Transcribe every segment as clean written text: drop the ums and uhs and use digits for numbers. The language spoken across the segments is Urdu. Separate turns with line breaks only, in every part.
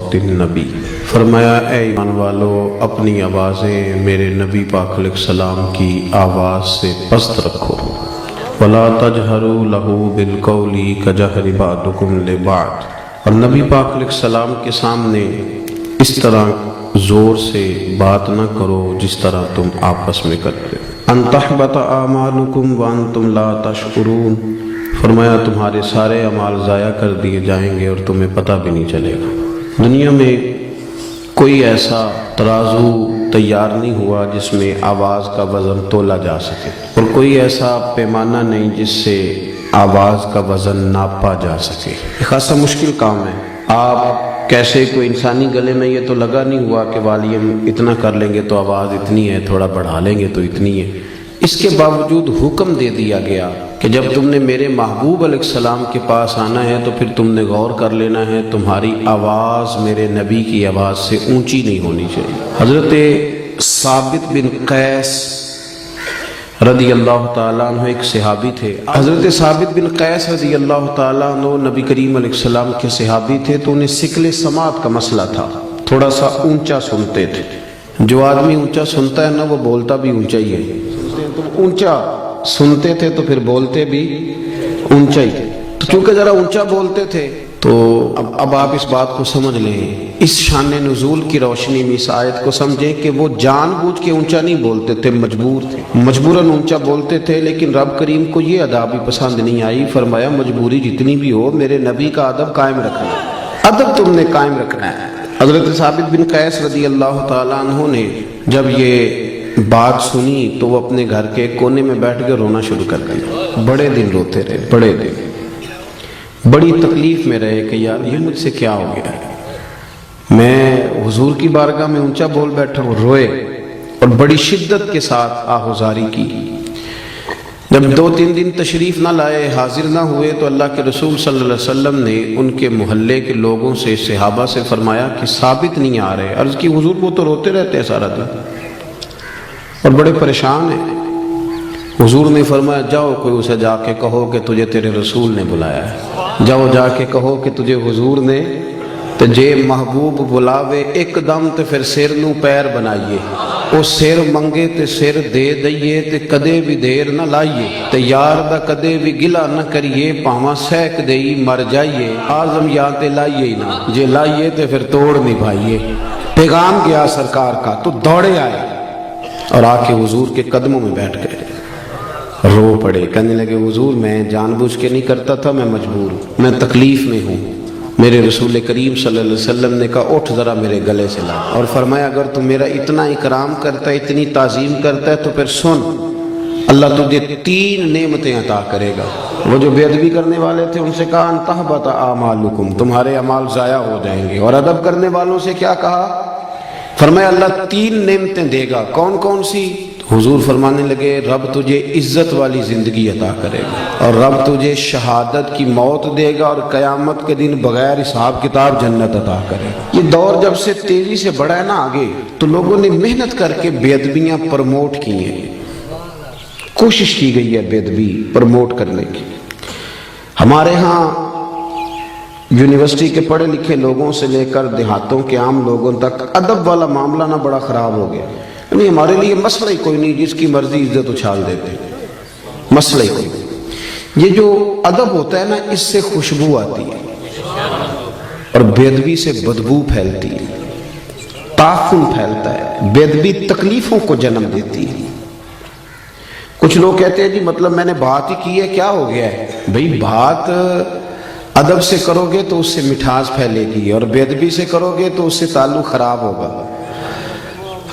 صوت النبی، فرمایا اے ایمان والو اپنی آوازیں میرے نبی پاک علیہ السلام کی آواز سے پست رکھو، ولا تجہروا لہ بالقول کجہر بعضکم لبعض، اور نبی پاک علیہ السلام کے سامنے اس طرح زور سے بات نہ کرو جس طرح تم آپس میں کرتے ہو۔ ان تحبط اعمالکم وانتم لا تشعرون، فرمایا تمہارے سارے اعمال ضائع کر دیے جائیں گے اور تمہیں پتہ بھی نہیں چلے گا۔ دنیا میں کوئی ایسا ترازو تیار نہیں ہوا جس میں آواز کا وزن تولا جا سکے، اور کوئی ایسا پیمانہ نہیں جس سے آواز کا وزن ناپا جا سکے۔ یہ خاصا مشکل کام ہے۔ آپ کیسے کوئی انسانی گلے میں یہ تو لگا نہیں ہوا کہ والیوم اتنا کر لیں گے تو آواز اتنی ہے، تھوڑا بڑھا لیں گے تو اتنی ہے۔ اس کے باوجود حکم دے دیا گیا کہ جب تم نے میرے محبوب علیہ السلام کے پاس آنا ہے تو پھر تم نے غور کر لینا ہے تمہاری آواز میرے نبی کی آواز سے اونچی نہیں ہونی چاہیے۔ حضرت ثابت بن قیس رضی اللہ تعالیٰ عنہ ایک صحابی تھے۔ حضرت ثابت بن قیس رضی اللہ تعالیٰ عنہ نبی کریم علیہ السلام کے صحابی تھے، تو انہیں ثقل سماعت کا مسئلہ تھا، تھوڑا سا اونچا سنتے تھے۔ جو آدمی اونچا سنتا ہے نا وہ بولتا بھی اونچا ہی ہے۔ اونچا سنتے تھے تو پھر بولتے بھی اونچا ہی تھے، تو چونکہ ذرا اونچا بولتے تھے تو اب آپ اس بات کو سمجھ لیں، اس شان نزول کی روشنی میں اس آیت کو سمجھیں کہ وہ جان بوجھ کے اونچا نہیں بولتے تھے، مجبور تھے، مجبوراً اونچا بولتے تھے، لیکن رب کریم کو یہ ادا بھی پسند نہیں آئی۔ فرمایا مجبوری جتنی بھی ہو میرے نبی کا ادب قائم رکھنا ہے، ادب تم نے قائم رکھنا ہے۔ حضرت ثابت بن قیس رضی اللہ تعالیٰ عنہ نے جب یہ بات سنی تو وہ اپنے گھر کے کونے میں بیٹھ کے رونا شروع کر دیا، بڑے دن روتے رہے، بڑے دن بڑی تکلیف میں رہے کہ یار یہ مجھ سے کیا ہو گیا ہے، میں حضور کی بارگاہ میں اونچا بول بیٹھا ہوں۔ روئے اور بڑی شدت کے ساتھ آہوزاری کی۔ جب 2-3 دن تشریف نہ لائے، حاضر نہ ہوئے، تو اللہ کے رسول صلی اللہ علیہ وسلم نے ان کے محلے کے لوگوں سے، صحابہ سے فرمایا کہ ثابت نہیں آ رہے۔ عرض کی حضور وہ تو روتے رہتے ہیں سارا دن اور بڑے پریشان ہیں۔ حضور نے فرمایا جاؤ کوئی اسے جا کے کہو کہ تجھے تیرے رسول نے بلایا ہے، جاؤ جا کے کہو کہ تجھے حضور نے تے جے محبوب بلاوے ایک دم تے پھر سر نو پیر بنائیے، او سر منگے تے سر دے دئیے تے کدے بھی دیر نہ لائیے، تے یار دا کدے بھی گلا نہ کریے، پاواں سیک دئی مر جائیے، آزم یا تے لائیے ہی نہ، جے لائیے تے پھر توڑ نبھائیے۔ پیغام گیا سرکار کا تو دوڑے آئے اور آ کے حضور کے قدموں میں بیٹھ گئے، رو پڑے، کہنے لگے حضور میں جان بوجھ کے نہیں کرتا تھا، میں مجبور ہوں، میں تکلیف میں ہوں۔ میرے رسول کریم صلی اللہ علیہ وسلم نے کہا اٹھ ذرا میرے گلے سے لا، اور فرمایا اگر تو میرا اتنا اکرام کرتا ہے، اتنی تعظیم کرتا ہے تو پھر سن، اللہ تجھے 3 نعمتیں عطا کرے گا۔ وہ جو بے ادبی کرنے والے تھے ان سے کہا ان تحبط اعمالکم، تمہارے اعمال ضائع ہو جائیں گے، اور ادب کرنے والوں سے کیا کہا؟ فرمایا اللہ 3 نعمتیں دے گا۔ کون کون سی؟ حضور فرمانے لگے رب تجھے عزت والی زندگی عطا کرے گا، اور رب تجھے شہادت کی موت دے گا، اور قیامت کے دن بغیر حساب کتاب جنت عطا کرے گا۔ یہ دور جب سے تیزی سے بڑھا ہے نا آگے، تو لوگوں نے محنت کر کے بے ادبیاں پروموٹ کی ہیں، کوشش کی گئی ہے بے ادبی پروموٹ کرنے کی۔ ہمارے ہاں یونیورسٹی کے پڑھے لکھے لوگوں سے لے کر دیہاتوں کے عام لوگوں تک ادب والا معاملہ نہ بڑا خراب ہو گیا، یعنی ہمارے لیے مسئلہ ہی کوئی نہیں، جس کی مرضی عزت اچھال دیتے، مسئلہ ہی کوئی نہیں۔ یہ جو ادب ہوتا ہے نا اس سے خوشبو آتی ہے، اور بے ادبی سے بدبو پھیلتی ہے، تعفن پھیلتا ہے، بے ادبی تکلیفوں کو جنم دیتی ہے۔ کچھ لوگ کہتے ہیں جی مطلب میں نے بات ہی کی ہے کیا ہو گیا ہے؟ بھئی بات ادب سے کرو گے تو اس سے مٹھاس پھیلے گی، اور بے ادبی سے کرو گے تو اس سے تعلق خراب ہوگا۔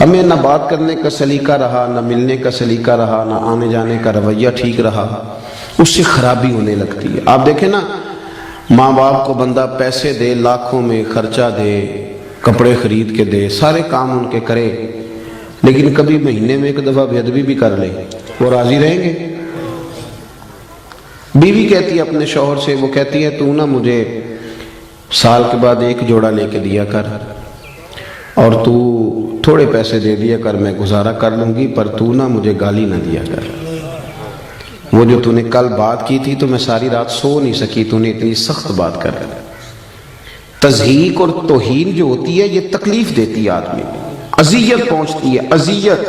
ہمیں نہ بات کرنے کا سلیقہ رہا، نہ ملنے کا سلیقہ رہا، نہ آنے جانے کا رویہ ٹھیک رہا، اس سے خرابی ہونے لگتی ہے۔ آپ دیکھیں نا، ماں باپ کو بندہ پیسے دے، لاکھوں میں خرچہ دے، کپڑے خرید کے دے، سارے کام ان کے کرے، لیکن کبھی مہینے میں ایک دفعہ بے ادبی بھی کر لے، وہ راضی رہیں گے؟ بیوی کہتی ہے اپنے شوہر سے، وہ کہتی ہے تو نہ مجھے سال کے بعد 1 جوڑا لے کے دیا کر، اور تو تھوڑے پیسے دے دیا کر، میں گزارا کر لوں گی، پر تو نہ مجھے گالی نہ دیا کر۔ وہ جو تو نے کل بات کی تھی تو میں ساری رات سو نہیں سکی، تو نے اتنی سخت بات کر۔
تضحیک اور توہین جو ہوتی ہے یہ تکلیف دیتی ہے آدمی کو، اذیت پہنچتی ہے، اذیت۔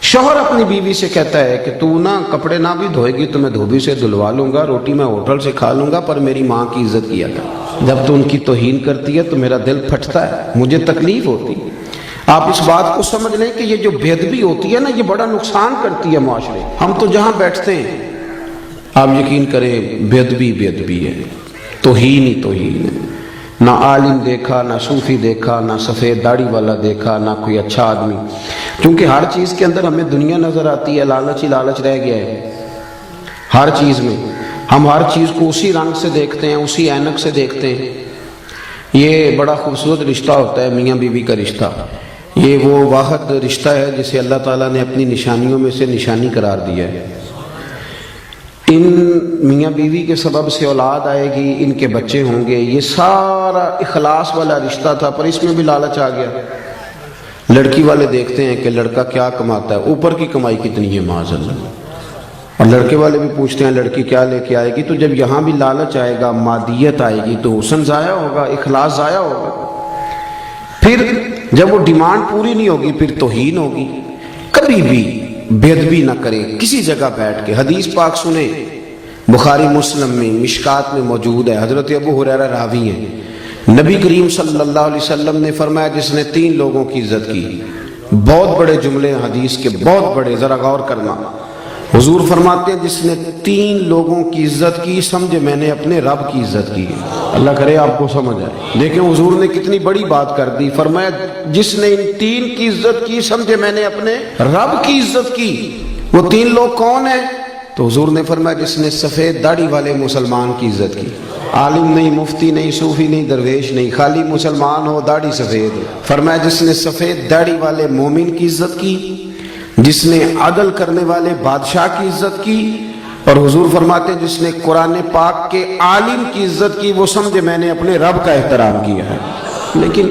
شوہر اپنی بیوی سے کہتا ہے کہ تو نا کپڑے نہ بھی دھوئے گی تو میں دھوبی سے دھلوا لوں گا، روٹی میں ہوٹل سے کھا لوں گا، پر میری ماں کی عزت کیا کر۔ جب تو ان کی توہین کرتی ہے تو میرا دل پھٹتا ہے، مجھے تکلیف ہوتی ہے۔ آپ اس بات کو سمجھ لیں کہ یہ جو بے ادبی ہوتی ہے نا، یہ بڑا نقصان کرتی ہے معاشرے۔ ہم تو جہاں بیٹھتے ہیں آپ یقین کریں بے ادبی ہے، توہین ہی توہین ہے۔ نہ عالم دیکھا، نہ صوفی دیکھا، نہ سفید داڑھی والا دیکھا، نہ کوئی اچھا آدمی، کیونکہ ہر چیز کے اندر ہمیں دنیا نظر آتی ہے، لالچ ہی لالچ رہ گیا ہے۔ ہر چیز میں ہم ہر چیز کو اسی رنگ سے دیکھتے ہیں، اسی اینک سے دیکھتے ہیں۔ یہ بڑا خوبصورت رشتہ ہوتا ہے میاں بیوی کا رشتہ، یہ وہ واحد رشتہ ہے جسے اللہ تعالیٰ نے اپنی نشانیوں میں سے نشانی قرار دیا ہے۔ ان میاں بیوی کے سبب سے اولاد آئے گی، ان کے بچے ہوں گے، یہ سارا اخلاص والا رشتہ تھا، پر اس میں بھی لالچ آ گیا۔ لڑکی والے دیکھتے ہیں کہ لڑکا کیا کماتا ہے، اوپر کی کمائی کتنی ہے معاذ اللہ، اور لڑکے والے بھی پوچھتے ہیں لڑکی کیا لے کے آئے گی۔ تو جب یہاں بھی لالچ آئے گا، مادیت آئے گی، تو حسن ضائع ہوگا، اخلاص ضائع ہوگا۔ پھر جب وہ ڈیمانڈ پوری نہیں ہوگی پھر توہین ہوگی۔ کبھی بھی بے ادبی نہ کریں کسی جگہ بیٹھ کے۔ حدیث پاک سنیں، بخاری مسلم میں مشکات میں موجود ہے، حضرت ابو ہریرہ راوی ہیں، نبی کریم صلی اللہ علیہ وسلم نے فرمایا جس نے 3 لوگوں کی عزت کی، بہت بڑے جملے حدیث کے، بہت بڑے، ذرا غور کرنا۔ حضور فرماتے ہیں جس نے 3 لوگوں کی عزت کی، سمجھے میں نے اپنے رب کی عزت کی۔ اللہ کرے آپ کو سمجھ آئے۔ دیکھیں حضور نے کتنی بڑی بات کر دی، فرمایا جس نے ان 3 کی عزت کی، سمجھے میں نے اپنے رب کی عزت کی۔ وہ 3 لوگ کون ہیں؟ تو حضور نے فرمایا جس نے سفید داڑھی والے مسلمان کی عزت کی، عالم نہیں، مفتی نہیں، صوفی نہیں، درویش نہیں، خالی مسلمان ہو، داڑھی سفید ہو۔ فرمایا جس نے سفید داڑھی والے مومن کی عزت کی، جس نے عدل کرنے والے بادشاہ کی عزت کی، اور حضور فرماتے ہیں جس نے قرآن پاک کے عالم کی عزت کی، وہ سمجھے میں نے اپنے رب کا احترام کیا ہے۔ لیکن